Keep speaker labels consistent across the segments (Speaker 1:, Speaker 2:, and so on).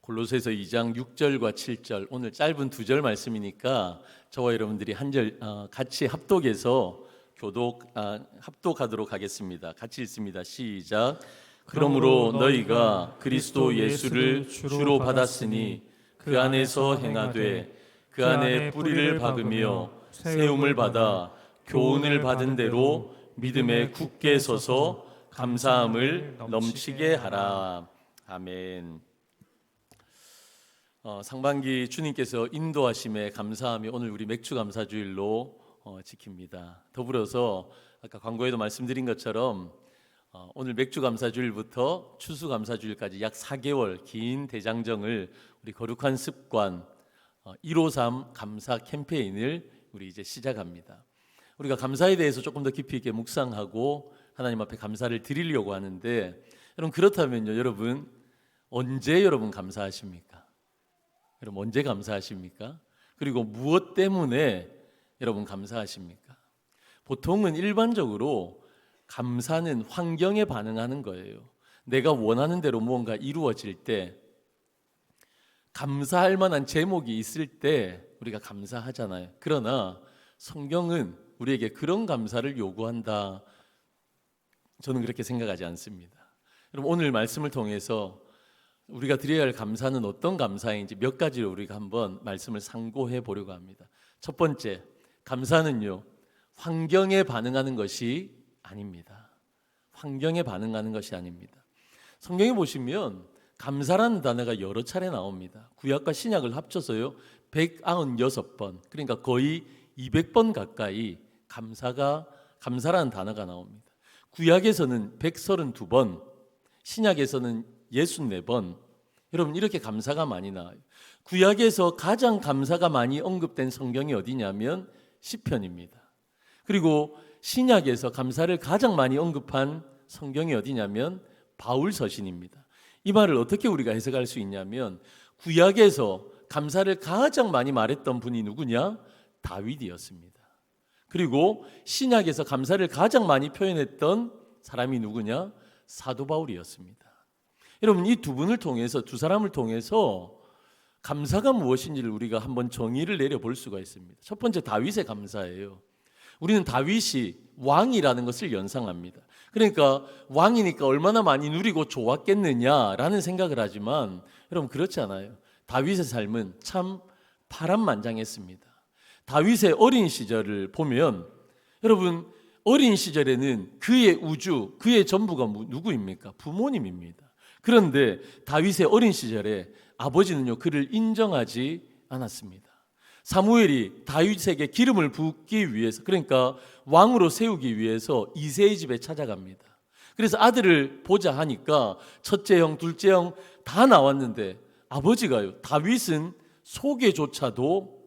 Speaker 1: 골로새서 2장 6절과 7절, 오늘 짧은 2절 말씀이니까 저와 여러분들이 한 절 같이 합독해서 합독하도록 하겠습니다. 같이 읽습니다. 시작. 그러므로 너희가 그리스도 예수를 주로 받았으니 그 안에서 행하되 그 안에 뿌리를 박으며 세움을 받아 교훈을 받은 대로 믿음에 굳게 서서 감사함을 넘치게 하라. 아멘. 상반기 주님께서 인도하심에 감사하며 오늘 우리 맥주 감사주일로 지킵니다. 더불어서 아까 광고에도 말씀드린 것처럼 오늘 맥주 감사주일부터 추수 감사주일까지 약 4개월 긴 대장정을 우리 거룩한 습관 153 감사 캠페인을 우리 이제 시작합니다. 우리가 감사에 대해서 조금 더 깊이 있게 묵상하고 하나님 앞에 감사를 드리려고 하는데, 여러분 그렇다면요, 여러분 언제 감사하십니까? 여러분 언제 감사하십니까? 그리고 무엇 때문에 여러분 감사하십니까? 보통은 일반적으로 감사는 환경에 반응하는 거예요. 내가 원하는 대로 무언가 이루어질 때, 감사할 만한 제목이 있을 때 우리가 감사하잖아요. 그러나 성경은 우리에게 그런 감사를 요구한다, 저는 그렇게 생각하지 않습니다. 여러분 오늘 말씀을 통해서 우리가 드려야 할 감사는 어떤 감사인지 몇 가지로 우리가 한번 말씀을 상고해 보려고 합니다. 첫 번째, 감사는요, 환경에 반응하는 것이 아닙니다. 환경에 반응하는 것이 아닙니다. 성경에 보시면 감사라는 단어가 여러 차례 나옵니다. 구약과 신약을 합쳐서요 196번, 그러니까 거의 200번 가까이 감사라는 단어가 나옵니다. 구약에서는 132번, 신약에서는 64번. 여러분 이렇게 감사가 많이 나와요. 구약에서 가장 감사가 많이 언급된 성경이 어디냐면 시편입니다. 그리고 신약에서 감사를 가장 많이 언급한 성경이 어디냐면 바울서신입니다. 이 말을 어떻게 우리가 해석할 수 있냐면, 구약에서 감사를 가장 많이 말했던 분이 누구냐? 다윗이었습니다. 그리고 신약에서 감사를 가장 많이 표현했던 사람이 누구냐? 사도 바울이었습니다. 여러분 이 두 분을 통해서, 두 사람을 통해서 감사가 무엇인지를 우리가 한번 정의를 내려볼 수가 있습니다. 첫 번째, 다윗의 감사예요. 우리는 다윗이 왕이라는 것을 연상합니다. 그러니까 왕이니까 얼마나 많이 누리고 좋았겠느냐라는 생각을 하지만, 여러분 그렇지 않아요. 다윗의 삶은 참 파란만장했습니다. 다윗의 어린 시절을 보면, 여러분 어린 시절에는 그의 우주, 그의 전부가 누구입니까? 부모님입니다. 그런데 다윗의 어린 시절에 아버지는요 그를 인정하지 않았습니다. 사무엘이 다윗에게 기름을 붓기 위해서, 그러니까 왕으로 세우기 위해서 이새의 집에 찾아갑니다. 그래서 아들을 보자 하니까 첫째 형, 둘째 형 다 나왔는데 아버지가요, 다윗은 소개조차도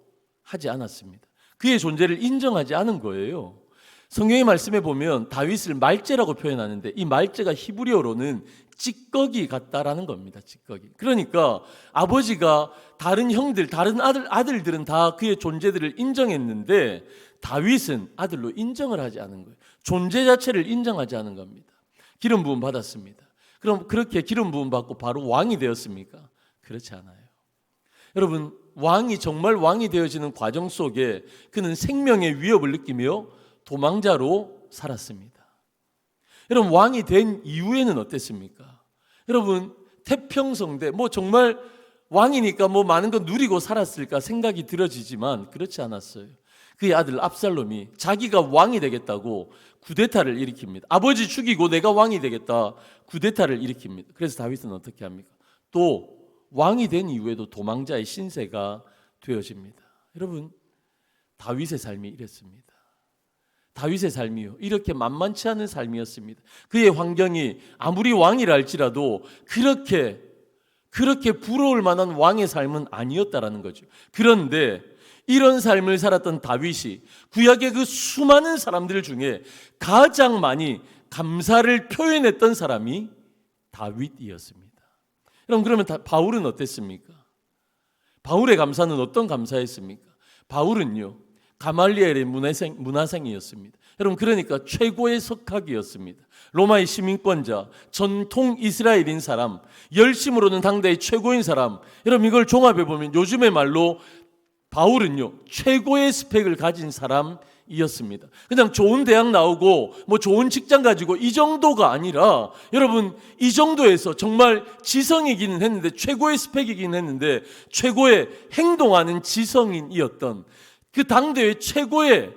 Speaker 1: 하지 않았습니다. 그의 존재를 인정하지 않은 거예요. 성경의 말씀에 보면 다윗을 말제라고 표현하는데, 이 말제가 히브리어로는 찌꺼기 같다라는 겁니다. 찌꺼기. 그러니까 아버지가 다른 형들, 다른 아들들은 다 그의 존재들을 인정했는데 다윗은 아들로 인정을 하지 않은 거예요. 존재 자체를 인정하지 않은 겁니다. 기름 부음 받았습니다. 그럼 그렇게 기름 부음 받고 바로 왕이 되었습니까? 그렇지 않아요. 여러분 왕이 정말 왕이 되어지는 과정 속에 그는 생명의 위협을 느끼며 도망자로 살았습니다. 여러분 왕이 된 이후에는 어땠습니까? 여러분 태평성대, 정말 왕이니까 많은 거 누리고 살았을까 생각이 들어지지만 그렇지 않았어요. 그의 아들 압살롬이 자기가 왕이 되겠다고 쿠데타를 일으킵니다. 아버지 죽이고 내가 왕이 되겠다, 쿠데타를 일으킵니다. 그래서 다윗은 어떻게 합니까? 또 왕이 된 이후에도 도망자의 신세가 되어집니다. 여러분 다윗의 삶이 이랬습니다. 다윗의 삶이요, 이렇게 만만치 않은 삶이었습니다. 그의 환경이 아무리 왕이라 할지라도 그렇게 부러울 만한 왕의 삶은 아니었다라는 거죠. 그런데 이런 삶을 살았던 다윗이 구약의 그 수많은 사람들 중에 가장 많이 감사를 표현했던 사람이 다윗이었습니다. 그러면 바울은 어땠습니까? 바울의 감사는 어떤 감사였습니까? 바울은요 가말리엘의 문화생이었습니다. 여러분, 그러니까 최고의 석학이었습니다. 로마의 시민권자, 전통 이스라엘인 사람, 열심으로는 당대의 최고인 사람. 여러분, 이걸 종합해 보면 요즘의 말로 바울은요, 최고의 스펙을 가진 사람이었습니다. 그냥 좋은 대학 나오고 뭐 좋은 직장 가지고 이 정도가 아니라, 여러분, 이 정도에서 정말 지성이기는 했는데, 최고의 스펙이긴 했는데, 최고의 행동하는 지성인이었던 그 당대의 최고의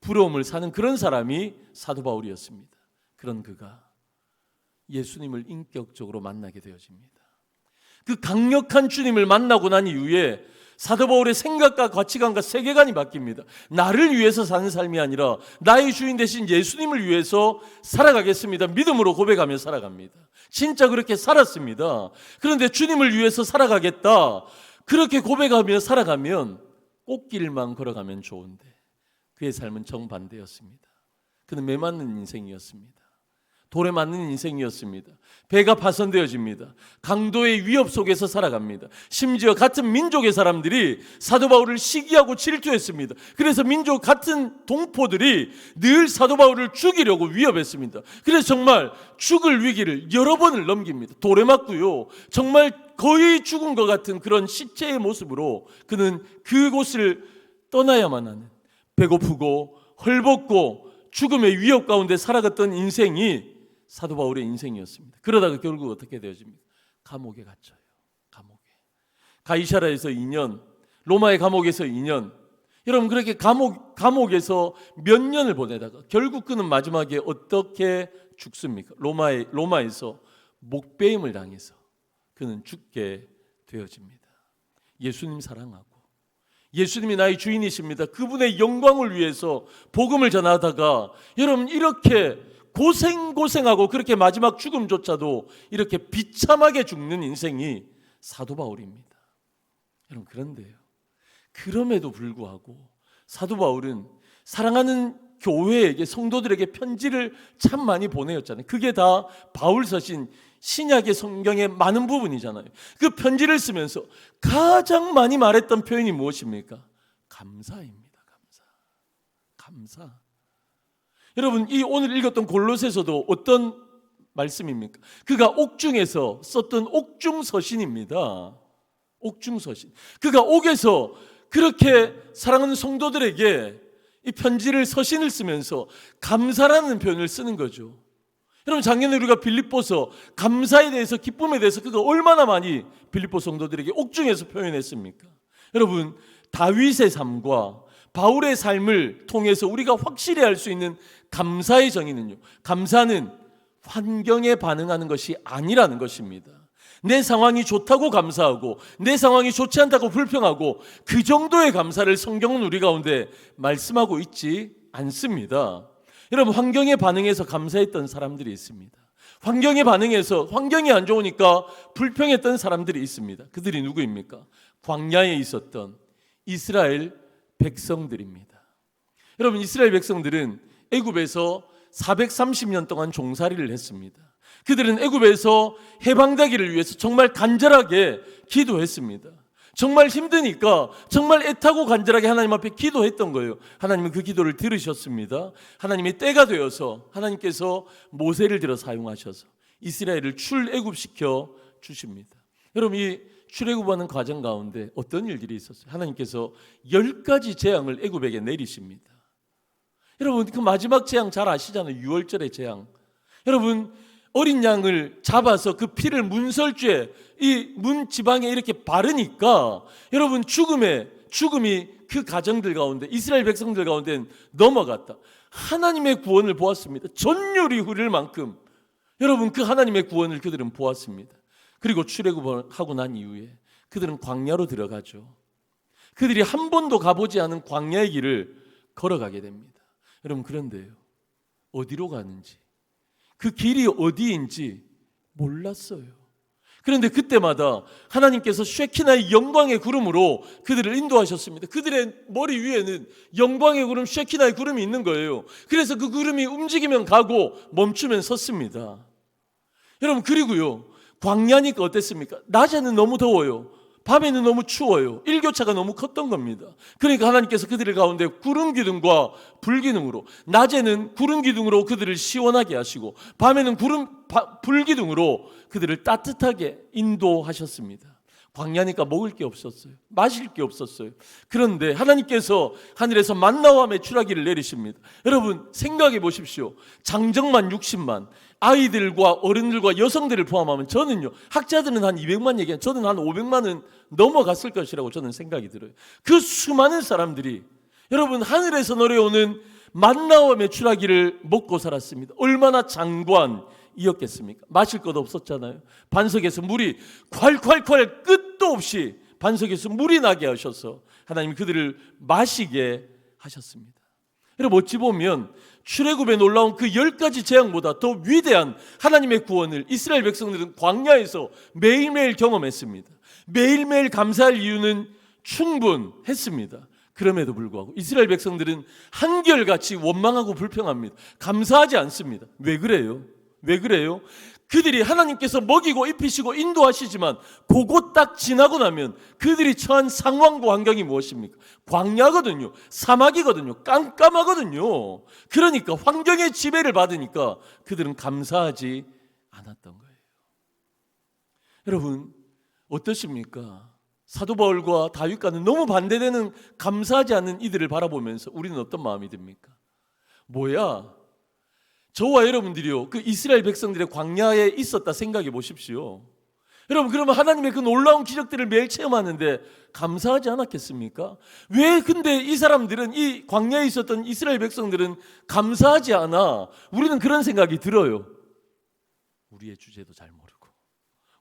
Speaker 1: 부러움을 사는 그런 사람이 사도 바울이었습니다. 그런 그가 예수님을 인격적으로 만나게 되어집니다. 그 강력한 주님을 만나고 난 이후에 사도 바울의 생각과 가치관과 세계관이 바뀝니다. 나를 위해서 사는 삶이 아니라 나의 주인 되신 예수님을 위해서 살아가겠습니다. 믿음으로 고백하며 살아갑니다. 진짜 그렇게 살았습니다. 그런데 주님을 위해서 살아가겠다, 그렇게 고백하며 살아가면 꽃길만 걸어가면 좋은데, 그의 삶은 정반대였습니다. 그는 매 맞는 인생이었습니다. 돌에 맞는 인생이었습니다. 배가 파손되어집니다. 강도의 위협 속에서 살아갑니다. 심지어 같은 민족의 사람들이 사도 바울을 시기하고 질투했습니다. 그래서 민족 같은 동포들이 늘 사도 바울을 죽이려고 위협했습니다. 그래서 정말 죽을 위기를 여러 번을 넘깁니다. 돌에 맞고요, 정말 거의 죽은 것 같은 그런 시체의 모습으로 그는 그곳을 떠나야만 하는, 배고프고 헐벗고 죽음의 위협 가운데 살아갔던 인생이 사도 바울의 인생이었습니다. 그러다가 결국 어떻게 되어집니까? 감옥에 갇혀요. 감옥에. 가이사라에서 2년, 로마의 감옥에서 2년. 여러분, 그렇게 감옥에서 몇 년을 보내다가 결국 그는 마지막에 어떻게 죽습니까? 로마에서 목베임을 당해서 그는 죽게 되어집니다. 예수님 사랑하고 예수님이 나의 주인이십니다, 그분의 영광을 위해서 복음을 전하다가 여러분, 이렇게 고생하고 그렇게 마지막 죽음조차도 이렇게 비참하게 죽는 인생이 사도 바울입니다. 여러분, 그런데요, 그럼에도 불구하고 사도 바울은 사랑하는 교회에게, 성도들에게 편지를 참 많이 보내었잖아요. 그게 다 바울 서신 신약의 성경의 많은 부분이잖아요. 그 편지를 쓰면서 가장 많이 말했던 표현이 무엇입니까? 감사입니다. 감사. 여러분, 이 오늘 읽었던 골로새서도 어떤 말씀입니까? 그가 옥중에서 썼던 옥중서신입니다. 옥중서신. 그가 옥에서 그렇게 사랑하는 성도들에게 이 편지를, 서신을 쓰면서 감사라는 표현을 쓰는 거죠. 여러분, 작년에 우리가 빌립보서, 감사에 대해서, 기쁨에 대해서 그가 얼마나 많이 빌립보 성도들에게 옥중에서 표현했습니까? 여러분, 다윗의 삶과 바울의 삶을 통해서 우리가 확실히 알 수 있는 감사의 정의는요, 감사는 환경에 반응하는 것이 아니라는 것입니다. 내 상황이 좋다고 감사하고 내 상황이 좋지 않다고 불평하고 그 정도의 감사를 성경은 우리 가운데 말씀하고 있지 않습니다. 여러분, 환경에 반응해서 감사했던 사람들이 있습니다. 환경에 반응해서 환경이 안 좋으니까 불평했던 사람들이 있습니다. 그들이 누구입니까? 광야에 있었던 이스라엘 백성들입니다. 여러분, 이스라엘 백성들은 애굽에서 430년 동안 종살이를 했습니다. 그들은 애굽에서 해방되기를 위해서 정말 간절하게 기도했습니다. 정말 힘드니까 정말 애타고 간절하게 하나님 앞에 기도했던 거예요. 하나님은 그 기도를 들으셨습니다. 하나님의 때가 되어서 하나님께서 모세를 들어 사용하셔서 이스라엘을 출애굽시켜 주십니다. 여러분, 이 출애굽하는 과정 가운데 어떤 일들이 있었어요? 하나님께서 10가지 재앙을 애굽에게 내리십니다. 여러분, 그 마지막 재앙 잘 아시잖아요. 유월절의 재앙. 여러분, 어린 양을 잡아서 그 피를 문설주에, 이 문 지방에 이렇게 바르니까 여러분, 죽음이 그 가정들 가운데, 이스라엘 백성들 가운데 넘어갔다. 하나님의 구원을 보았습니다. 전율이 흐를 만큼 여러분, 그 하나님의 구원을 그들은 보았습니다. 그리고 출애굽을 하고 난 이후에 그들은 광야로 들어가죠. 그들이 한 번도 가보지 않은 광야의 길을 걸어가게 됩니다. 여러분, 그런데요, 어디로 가는지, 그 길이 어디인지 몰랐어요. 그런데 그때마다 하나님께서 쉐키나의 영광의 구름으로 그들을 인도하셨습니다. 그들의 머리 위에는 영광의 구름, 쉐키나의 구름이 있는 거예요. 그래서 그 구름이 움직이면 가고 멈추면 섰습니다. 여러분, 그리고요, 광야니까 어땠습니까? 낮에는 너무 더워요. 밤에는 너무 추워요. 일교차가 너무 컸던 겁니다. 그러니까 하나님께서 그들 가운데 구름 기둥과 불 기둥으로, 낮에는 구름 기둥으로 그들을 시원하게 하시고 밤에는 불 기둥으로 그들을 따뜻하게 인도하셨습니다. 광야니까 먹을 게 없었어요. 마실 게 없었어요. 그런데 하나님께서 하늘에서 만나와 메추라기를 내리십니다. 여러분 생각해 보십시오. 장정만 60만, 아이들과 어른들과 여성들을 포함하면 저는요, 학자들은 한 200만 얘기하는, 저는 한 500만은 넘어갔을 것이라고 저는 생각이 들어요. 그 수많은 사람들이 여러분 하늘에서 내려오는 만나와 메추라기를 먹고 살았습니다. 얼마나 장관이었겠습니까? 마실 것 없었잖아요. 반석에서 물이 콸콸콸 끝도 없이 반석에서 물이 나게 하셔서 하나님 그들을 마시게 하셨습니다. 여러분 어찌 보면 출애굽에 놀라운 그 10가지 재앙보다 더 위대한 하나님의 구원을 이스라엘 백성들은 광야에서 매일매일 경험했습니다. 매일매일 감사할 이유는 충분했습니다. 그럼에도 불구하고 이스라엘 백성들은 한결같이 원망하고 불평합니다. 감사하지 않습니다. 왜 그래요? 왜 그래요? 그들이 하나님께서 먹이고 입히시고 인도하시지만 그거 딱 지나고 나면 그들이 처한 상황과 환경이 무엇입니까? 광야거든요. 사막이거든요. 깜깜하거든요. 그러니까 환경의 지배를 받으니까 그들은 감사하지 않았던 거예요. 여러분 어떠십니까? 사도 바울과 다윗과는 너무 반대되는 감사하지 않는 이들을 바라보면서 우리는 어떤 마음이 듭니까? 뭐야? 저와 여러분들이요, 그 이스라엘 백성들의 광야에 있었다 생각해 보십시오. 여러분 그러면 하나님의 그 놀라운 기적들을 매일 체험하는데 감사하지 않았겠습니까? 왜 근데 이 사람들은, 이 광야에 있었던 이스라엘 백성들은 감사하지 않아? 우리는 그런 생각이 들어요. 우리의 주제도 잘 모르고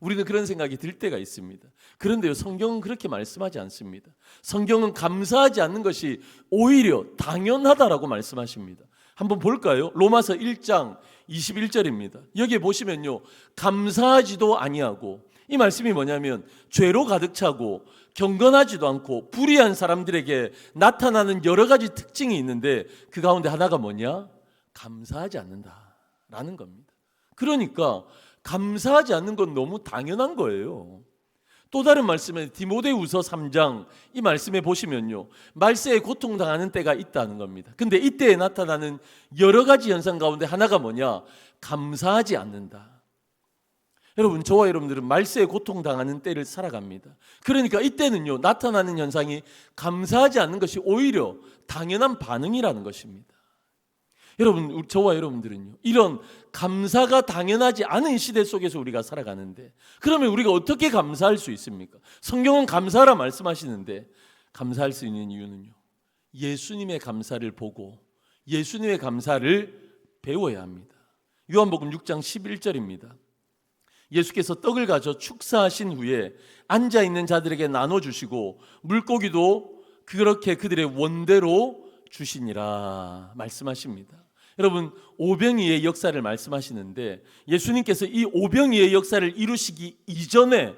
Speaker 1: 우리는 그런 생각이 들 때가 있습니다. 그런데요, 성경은 그렇게 말씀하지 않습니다. 성경은 감사하지 않는 것이 오히려 당연하다라고 말씀하십니다. 한번 볼까요? 로마서 1장 21절입니다. 여기에 보시면요, 감사하지도 아니하고, 이 말씀이 뭐냐면 죄로 가득 차고 경건하지도 않고 불의한 사람들에게 나타나는 여러 가지 특징이 있는데 그 가운데 하나가 뭐냐? 감사하지 않는다라는 겁니다. 그러니까 감사하지 않는 건 너무 당연한 거예요. 또 다른 말씀에 디모데후서 3장 이 말씀에 보시면요, 말세에 고통당하는 때가 있다는 겁니다. 근데 이때에 나타나는 여러 가지 현상 가운데 하나가 뭐냐? 감사하지 않는다. 여러분 저와 여러분들은 말세에 고통당하는 때를 살아갑니다. 그러니까 이때는요, 나타나는 현상이 감사하지 않는 것이 오히려 당연한 반응이라는 것입니다. 여러분 저와 여러분들은요, 이런 감사가 당연하지 않은 시대 속에서 우리가 살아가는데 그러면 우리가 어떻게 감사할 수 있습니까? 성경은 감사하라 말씀하시는데 감사할 수 있는 이유는요, 예수님의 감사를 보고 예수님의 감사를 배워야 합니다. 요한복음 6장 11절입니다. 예수께서 떡을 가져 축사하신 후에 앉아있는 자들에게 나눠주시고 물고기도 그렇게 그들의 원대로 주시니라 말씀하십니다. 여러분 오병이의 역사를 말씀하시는데 예수님께서 이 오병이의 역사를 이루시기 이전에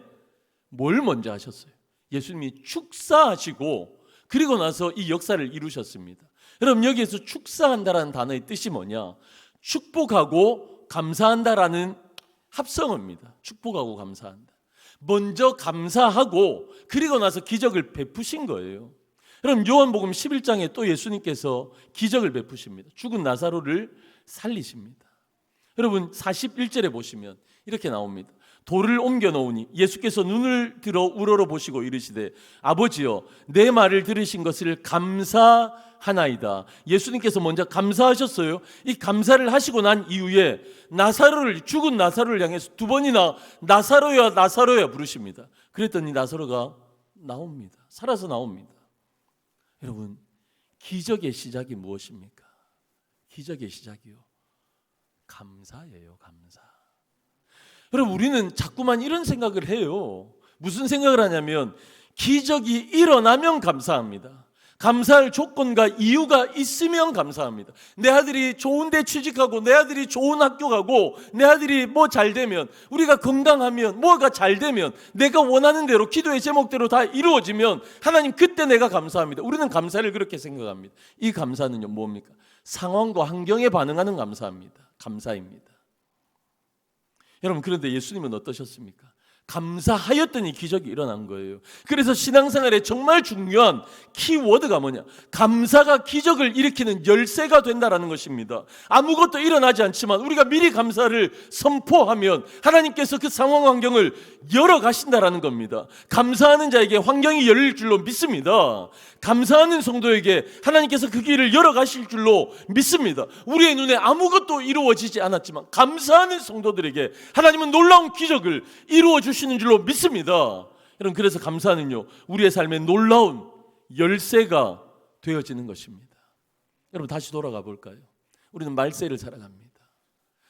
Speaker 1: 뭘 먼저 하셨어요? 예수님이 축사하시고 그리고 나서 이 역사를 이루셨습니다. 여러분 여기에서 축사한다라는 단어의 뜻이 뭐냐? 축복하고 감사한다라는 합성어입니다. 축복하고 감사한다. 먼저 감사하고 그리고 나서 기적을 베푸신 거예요. 그럼 요한복음 11장에 또 예수님께서 기적을 베푸십니다. 죽은 나사로를 살리십니다. 여러분 41절에 보시면 이렇게 나옵니다. 돌을 옮겨 놓으니 예수께서 눈을 들어 우러러 보시고 이르시되 아버지여 내 말을 들으신 것을 감사하나이다. 예수님께서 먼저 감사하셨어요. 이 감사를 하시고 난 이후에 나사로를, 죽은 나사로를 향해서 두 번이나 나사로야 나사로야 부르십니다. 그랬더니 나사로가 나옵니다. 살아서 나옵니다. 여러분 기적의 시작이 무엇입니까? 기적의 시작이요, 감사예요. 감사. 여러분 우리는 자꾸만 이런 생각을 해요. 무슨 생각을 하냐면 기적이 일어나면 감사합니다. 감사할 조건과 이유가 있으면 감사합니다. 내 아들이 좋은 데 취직하고 내 아들이 좋은 학교 가고 내 아들이 뭐 잘 되면, 우리가 건강하면, 뭐가 잘 되면, 내가 원하는 대로 기도의 제목대로 다 이루어지면 하나님 그때 내가 감사합니다. 우리는 감사를 그렇게 생각합니다. 이 감사는요 뭡니까? 상황과 환경에 반응하는 감사입니다. 여러분 그런데 예수님은 어떠셨습니까? 감사하였더니 기적이 일어난 거예요. 그래서 신앙생활에 정말 중요한 키워드가 뭐냐? 감사가 기적을 일으키는 열쇠가 된다라는 것입니다. 아무것도 일어나지 않지만 우리가 미리 감사를 선포하면 하나님께서 그 상황 환경을 열어 가신다라는 겁니다. 감사하는 자에게 환경이 열릴 줄로 믿습니다. 감사하는 성도에게 하나님께서 그 길을 열어 가실 줄로 믿습니다. 우리의 눈에 아무것도 이루어지지 않았지만 감사하는 성도들에게 하나님은 놀라운 기적을 이루어 주시는 줄로 믿습니다. 여러분, 그래서 감사는요, 우리의 삶에 놀라운 열쇠가 되어지는 것입니다. 여러분, 다시 돌아가 볼까요? 우리는 말세를 살아갑니다.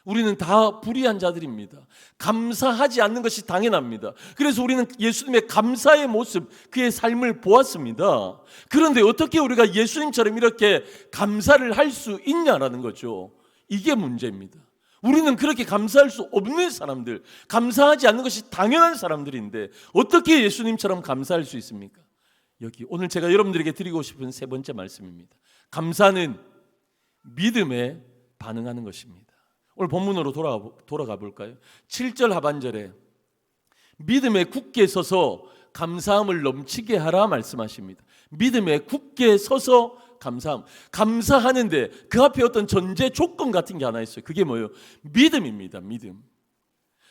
Speaker 1: 우리는 다 불의한 자들입니다. 감사하지 않는 것이 당연합니다. 그래서 우리는 예수님의 감사의 모습, 그의 삶을 보았습니다. 그런데 어떻게 우리가 예수님처럼 이렇게 감사를 할 수 있냐라는 거죠. 이게 문제입니다. 우리는 그렇게 감사할 수 없는 사람들, 감사하지 않는 것이 당연한 사람들인데 어떻게 예수님처럼 감사할 수 있습니까? 여기 오늘 제가 여러분들에게 드리고 싶은 세 번째 말씀입니다. 감사는 믿음에 반응하는 것입니다. 오늘 본문으로 돌아가 볼까요? 7절 하반절에 믿음에 굳게 서서 감사함을 넘치게 하라 말씀하십니다. 믿음에 굳게 서서 감사함. 감사하는데 그 앞에 어떤 전제 조건 같은 게 하나 있어요. 그게 뭐예요? 믿음입니다. 믿음.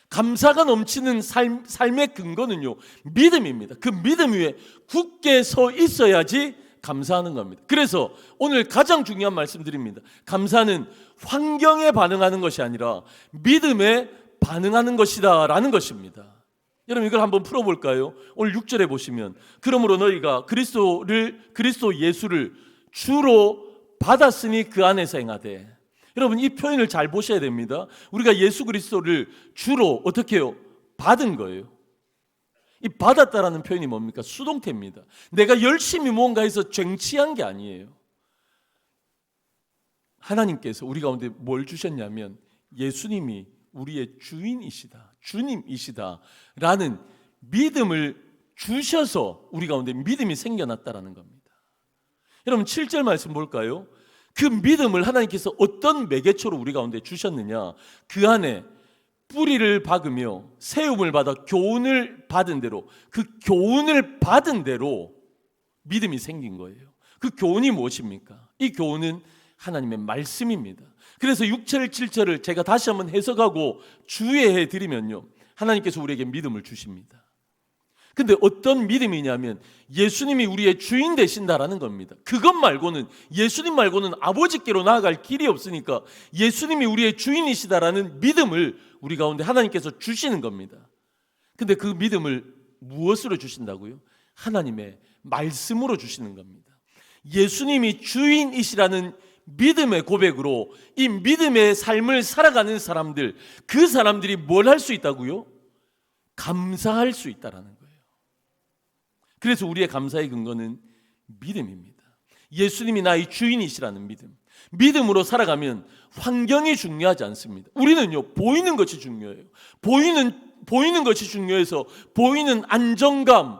Speaker 1: 감사가 넘치는 삶의 근거는요, 믿음입니다. 그 믿음 위에 굳게 서 있어야지 감사하는 겁니다. 그래서 오늘 가장 중요한 말씀 드립니다. 감사는 환경에 반응하는 것이 아니라 믿음에 반응하는 것이다 라는 것입니다. 여러분, 이걸 한번 풀어볼까요? 오늘 6절에 보시면 그러므로 너희가 그리스도 예수를 주로 받았으니 그 안에서 행하되. 여러분, 이 표현을 잘 보셔야 됩니다. 우리가 예수 그리스도를 주로 어떻게 해요? 받은 거예요. 이 받았다라는 표현이 뭡니까? 수동태입니다. 내가 열심히 무언가 해서 쟁취한 게 아니에요. 하나님께서 우리 가운데 뭘 주셨냐면 예수님이 우리의 주인이시다, 주님이시다 라는 믿음을 주셔서 우리 가운데 믿음이 생겨났다라는 겁니다. 여러분, 7절 말씀 볼까요? 그 믿음을 하나님께서 어떤 매개초로 우리 가운데 주셨느냐? 그 안에 뿌리를 박으며 세움을 받아 교훈을 받은 대로, 그 교훈을 받은 대로 믿음이 생긴 거예요. 그 교훈이 무엇입니까? 이 교훈은 하나님의 말씀입니다. 그래서 6절, 7절을 제가 다시 한번 해석하고 주의해 드리면요, 하나님께서 우리에게 믿음을 주십니다. 근데 어떤 믿음이냐면 예수님이 우리의 주인 되신다라는 겁니다. 그것 말고는, 예수님 말고는 아버지께로 나아갈 길이 없으니까 예수님이 우리의 주인이시다라는 믿음을 우리 가운데 하나님께서 주시는 겁니다. 근데 그 믿음을 무엇으로 주신다고요? 하나님의 말씀으로 주시는 겁니다. 예수님이 주인이시라는 믿음의 고백으로 이 믿음의 삶을 살아가는 사람들, 그 사람들이 뭘 할 수 있다고요? 감사할 수 있다라는 거예요. 그래서 우리의 감사의 근거는 믿음입니다. 예수님이 나의 주인이시라는 믿음. 믿음으로 살아가면 환경이 중요하지 않습니다. 우리는요, 보이는 것이 중요해요. 보이는 것이 중요해서 보이는 안정감,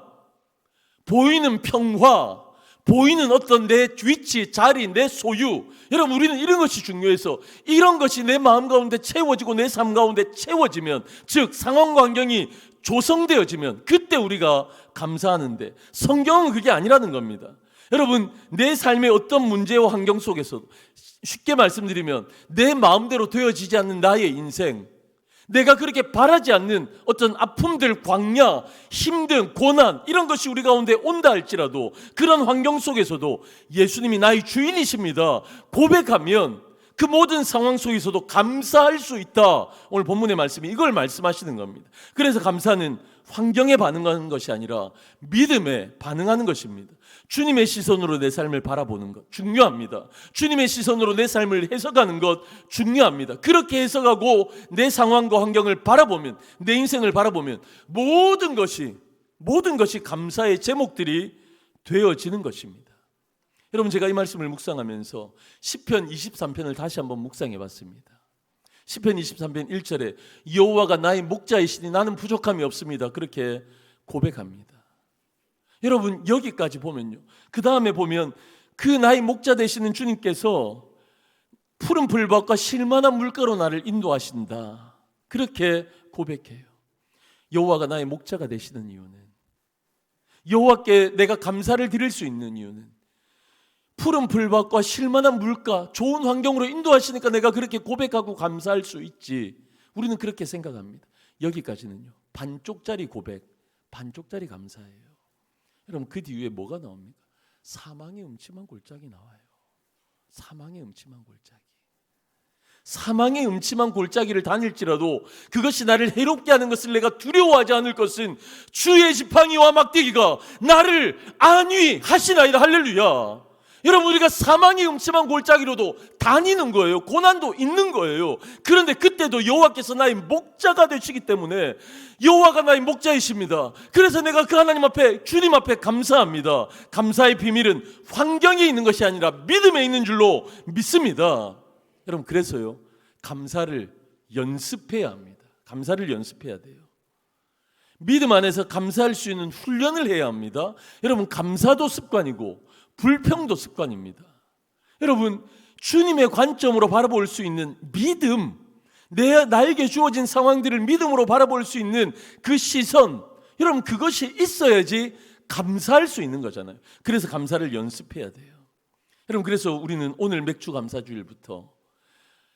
Speaker 1: 보이는 평화, 보이는 어떤 내 위치, 자리, 내 소유. 여러분, 우리는 이런 것이 중요해서 이런 것이 내 마음 가운데 채워지고 내 삶 가운데 채워지면, 즉 상황과 환경이 조성되어지면 그때 우리가 감사하는데, 성경은 그게 아니라는 겁니다. 여러분, 내 삶의 어떤 문제와 환경 속에서도 쉽게 말씀드리면 내 마음대로 되어지지 않는 나의 인생, 내가 그렇게 바라지 않는 어떤 아픔들, 광야, 힘든 고난, 이런 것이 우리 가운데 온다 할지라도 그런 환경 속에서도 예수님이 나의 주인이십니다 고백하면 그 모든 상황 속에서도 감사할 수 있다. 오늘 본문의 말씀이 이걸 말씀하시는 겁니다. 그래서 감사는 환경에 반응하는 것이 아니라 믿음에 반응하는 것입니다. 주님의 시선으로 내 삶을 바라보는 것 중요합니다. 주님의 시선으로 내 삶을 해석하는 것 중요합니다. 그렇게 해석하고 내 상황과 환경을 바라보면, 내 인생을 바라보면 모든 것이 감사의 제목들이 되어지는 것입니다. 여러분, 제가 이 말씀을 묵상하면서 시편 23편을 다시 한번 묵상해 봤습니다. 시편 23편 1절에 여호와가 나의 목자이시니 나는 부족함이 없습니다. 그렇게 고백합니다. 여러분, 여기까지 보면요, 그 다음에 보면 그 나의 목자 되시는 주님께서 푸른 풀밭과 실만한 물가로 나를 인도하신다. 그렇게 고백해요. 여호와가 나의 목자가 되시는 이유는, 여호와께 내가 감사를 드릴 수 있는 이유는, 푸른 풀밭과 쉴만한 물가, 좋은 환경으로 인도하시니까 내가 그렇게 고백하고 감사할 수 있지. 우리는 그렇게 생각합니다. 여기까지는요. 반쪽짜리 고백, 반쪽짜리 감사예요. 여러분, 그 뒤에 뭐가 나옵니까? 사망의 음침한 골짜기 나와요. 사망의 음침한 골짜기. 사망의 음침한 골짜기를 다닐지라도 그것이 나를 해롭게 하는 것을 내가 두려워하지 않을 것은 주의 지팡이와 막대기가 나를 안위하시나이다. 할렐루야. 여러분, 우리가 사망의 음침한 골짜기로도 다니는 거예요. 고난도 있는 거예요. 그런데 그때도 여호와께서 나의 목자가 되시기 때문에, 여호와가 나의 목자이십니다. 그래서 내가 그 하나님 앞에, 주님 앞에 감사합니다. 감사의 비밀은 환경에 있는 것이 아니라 믿음에 있는 줄로 믿습니다. 여러분, 그래서요, 감사를 연습해야 합니다. 감사를 연습해야 돼요. 믿음 안에서 감사할 수 있는 훈련을 해야 합니다. 여러분, 감사도 습관이고 불평도 습관입니다. 여러분, 주님의 관점으로 바라볼 수 있는 믿음, 나에게 주어진 상황들을 믿음으로 바라볼 수 있는 그 시선, 여러분, 그것이 있어야지 감사할 수 있는 거잖아요. 그래서 감사를 연습해야 돼요. 여러분, 그래서 우리는 오늘 맥주 감사주일부터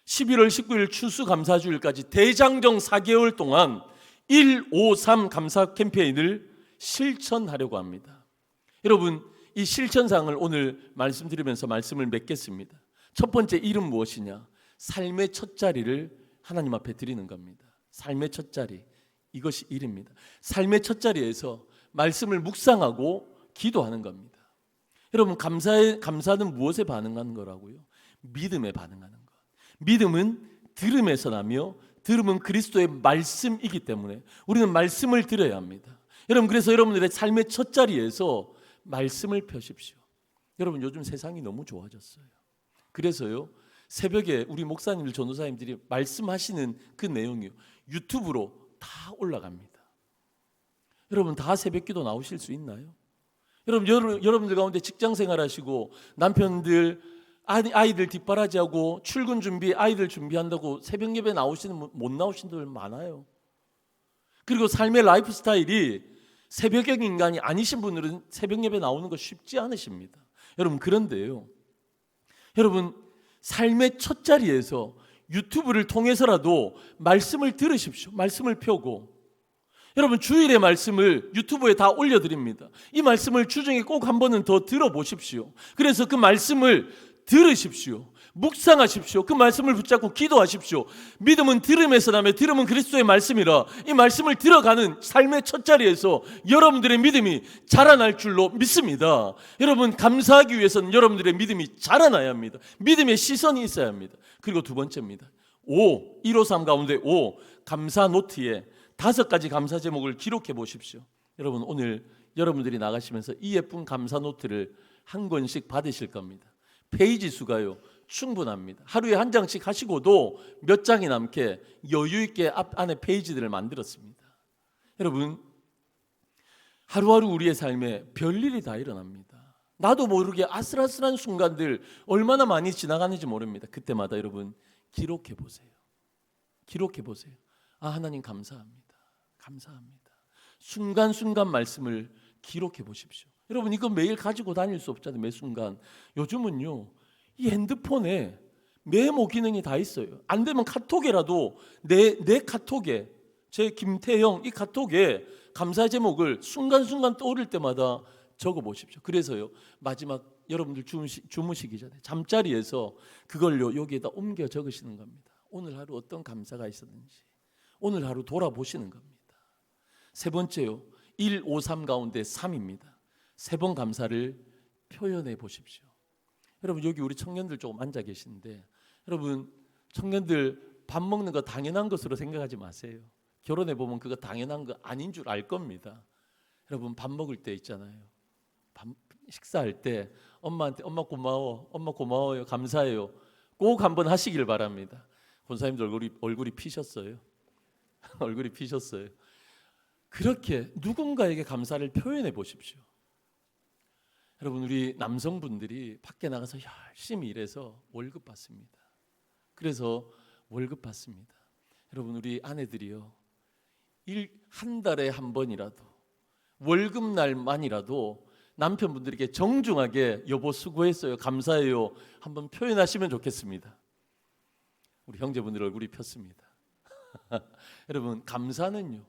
Speaker 1: 11월 19일 추수감사주일까지 대장정 4개월 동안 153 감사 캠페인을 실천하려고 합니다. 여러분, 이 실천상을 오늘 말씀드리면서 말씀을 맺겠습니다. 첫 번째 일은 무엇이냐? 삶의 첫 자리를 하나님 앞에 드리는 겁니다. 삶의 첫 자리, 이것이 일입니다. 삶의 첫 자리에서 말씀을 묵상하고 기도하는 겁니다. 여러분, 감사는 무엇에 반응하는 거라고요? 믿음에 반응하는 것. 믿음은 들음에서 나며 들음은 그리스도의 말씀이기 때문에 우리는 말씀을 들어야 합니다. 여러분, 그래서 여러분들의 삶의 첫 자리에서 말씀을 펴십시오. 여러분, 요즘 세상이 너무 좋아졌어요. 그래서요, 새벽에 우리 목사님들, 전도사님들이 말씀하시는 그 내용이요, 유튜브로 다 올라갑니다. 여러분, 다 새벽기도 나오실 수 있나요? 여러분들 가운데 직장생활 하시고 남편들, 아이들 뒷바라지하고 출근 준비, 아이들 준비한다고 새벽 예배 나오시는, 못 나오시는 분들 많아요. 그리고 삶의 라이프 스타일이 새벽형 인간이 아니신 분들은 새벽 예배 나오는 거 쉽지 않으십니다. 여러분, 그런데요, 여러분, 삶의 첫 자리에서 유튜브를 통해서라도 말씀을 들으십시오. 말씀을 펴고, 여러분, 주일의 말씀을 유튜브에 다 올려드립니다. 이 말씀을 주중에 꼭 한 번은 더 들어보십시오. 그래서 그 말씀을 들으십시오. 묵상하십시오. 그 말씀을 붙잡고 기도하십시오. 믿음은 들음에서 나며 들음은 그리스도의 말씀이라, 이 말씀을 들어가는 삶의 첫 자리에서 여러분들의 믿음이 자라날 줄로 믿습니다. 여러분, 감사하기 위해서는 여러분들의 믿음이 자라나야 합니다. 믿음의 시선이 있어야 합니다. 그리고 두 번째입니다. 153 가운데 5, 감사 노트에 5가지 감사 제목을 기록해 보십시오. 여러분, 오늘 여러분들이 나가시면서 이 예쁜 감사 노트를 한 권씩 받으실 겁니다. 페이지 수가요, 충분합니다. 하루에 한 장씩 하시고도 몇 장이 남게 여유 있게 안에 페이지들을 만들었습니다. 여러분, 하루하루 우리의 삶에 별일이 다 일어납니다. 나도 모르게 아슬아슬한 순간들 얼마나 많이 지나가는지 모릅니다. 그때마다 여러분, 기록해 보세요. 기록해 보세요. 아, 하나님 감사합니다. 감사합니다. 순간순간 말씀을 기록해 보십시오. 여러분, 이거 매일 가지고 다닐 수 없잖아요. 매 순간. 요즘은요, 이 핸드폰에 메모 기능이 다 있어요. 안 되면 카톡에라도 내 카톡에, 제 김태형 이 카톡에 감사 제목을 순간순간 떠오를 때마다 적어 보십시오. 그래서요, 마지막 여러분들 주무시기 전에 잠자리에서 그걸요, 여기에다 옮겨 적으시는 겁니다. 오늘 하루 어떤 감사가 있었는지 오늘 하루 돌아보시는 겁니다. 세 번째요, 153 가운데 3입니다. 3번 감사를 표현해 보십시오. 여러분, 여기 우리 청년들 조금 앉아 계시는데, 여러분, 청년들 밥 먹는 거 당연한 것으로 생각하지 마세요. 결혼해 보면 그거 당연한 거 아닌 줄 알 겁니다. 여러분, 밥 먹을 때 있잖아요. 식사할 때 엄마한테 엄마 고마워, 엄마 고마워요, 감사해요, 꼭 한번 하시길 바랍니다. 권사님들 얼굴이 피셨어요. 얼굴이 피셨어요. 그렇게 누군가에게 감사를 표현해 보십시오. 여러분, 우리 남성분들이 밖에 나가서 열심히 일해서 월급 받습니다. 그래서 월급 받습니다. 여러분, 우리 아내들이요, 한 달에 한 번이라도 월급날만이라도 남편분들에게 정중하게 여보 수고했어요, 감사해요 한번 표현하시면 좋겠습니다. 우리 형제분들 얼굴이 폈습니다. 여러분, 감사는요,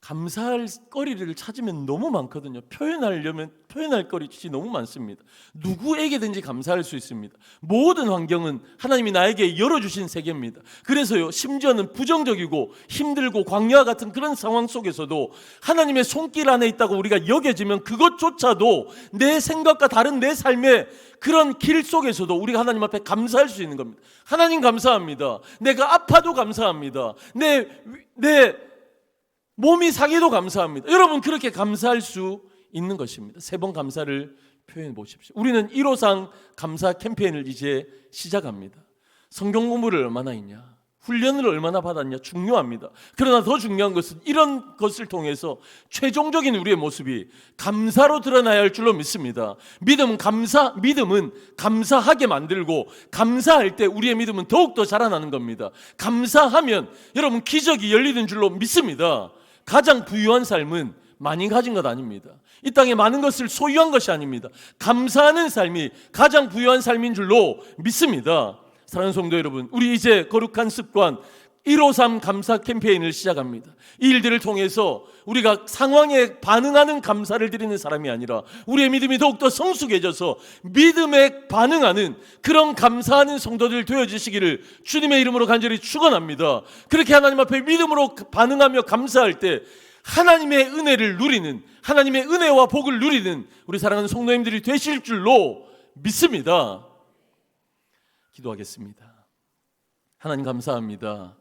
Speaker 1: 감사할 거리를 찾으면 너무 많거든요. 표현할 거리지 너무 많습니다. 누구에게든지 감사할 수 있습니다. 모든 환경은 하나님이 나에게 열어주신 세계입니다. 그래서요, 심지어는 부정적이고 힘들고 광야와 같은 그런 상황 속에서도 하나님의 손길 안에 있다고 우리가 여겨지면 그것조차도 내 생각과 다른 내 삶의 그런 길 속에서도 우리가 하나님 앞에 감사할 수 있는 겁니다. 하나님 감사합니다. 내가 아파도 감사합니다. 내 몸이 상해도 감사합니다. 여러분, 그렇게 감사할 수 있는 것입니다. 3번 감사를 표현해 보십시오. 우리는 1호상 감사 캠페인을 이제 시작합니다. 성경 공부를 얼마나 했냐, 훈련을 얼마나 받았냐 중요합니다. 그러나 더 중요한 것은 이런 것을 통해서 최종적인 우리의 모습이 감사로 드러나야 할 줄로 믿습니다. 믿음은 감사하게 만들고, 감사할 때 우리의 믿음은 더욱더 자라나는 겁니다. 감사하면 여러분 기적이 열리는 줄로 믿습니다. 가장 부유한 삶은 많이 가진 것 아닙니다. 이 땅에 많은 것을 소유한 것이 아닙니다. 감사하는 삶이 가장 부유한 삶인 줄로 믿습니다. 사랑하는 성도 여러분, 우리 이제 거룩한 습관 153 감사 캠페인을 시작합니다. 이 일들을 통해서 우리가 상황에 반응하는 감사를 드리는 사람이 아니라 우리의 믿음이 더욱더 성숙해져서 믿음에 반응하는 그런 감사하는 성도들 되어주시기를 주님의 이름으로 간절히 축원합니다. 그렇게 하나님 앞에 믿음으로 반응하며 감사할 때 하나님의 은혜를 누리는, 하나님의 은혜와 복을 누리는 우리 사랑하는 성도님들이 되실 줄로 믿습니다. 기도하겠습니다. 하나님 감사합니다.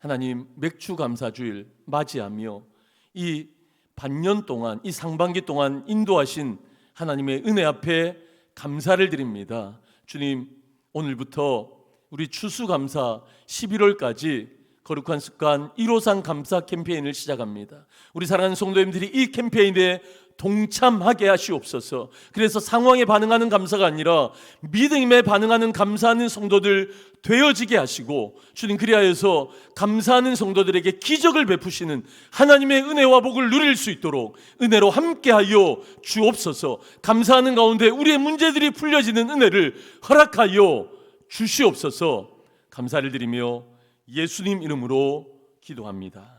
Speaker 1: 하나님, 맥주 감사주일 맞이하며 이 반년 동안, 이 상반기 동안 인도하신 하나님의 은혜 앞에 감사를 드립니다. 주님, 오늘부터 우리 추수감사 11월까지 거룩한 습관 153 감사 캠페인을 시작합니다. 우리 사랑하는 성도님들이 이 캠페인에 동참하게 하시옵소서. 그래서 상황에 반응하는 감사가 아니라 믿음에 반응하는 감사하는 성도들 되어지게 하시고, 주님 그리하여서 감사하는 성도들에게 기적을 베푸시는 하나님의 은혜와 복을 누릴 수 있도록 은혜로 함께하여 주옵소서. 감사하는 가운데 우리의 문제들이 풀려지는 은혜를 허락하여 주시옵소서. 감사를 드리며 예수님 이름으로 기도합니다.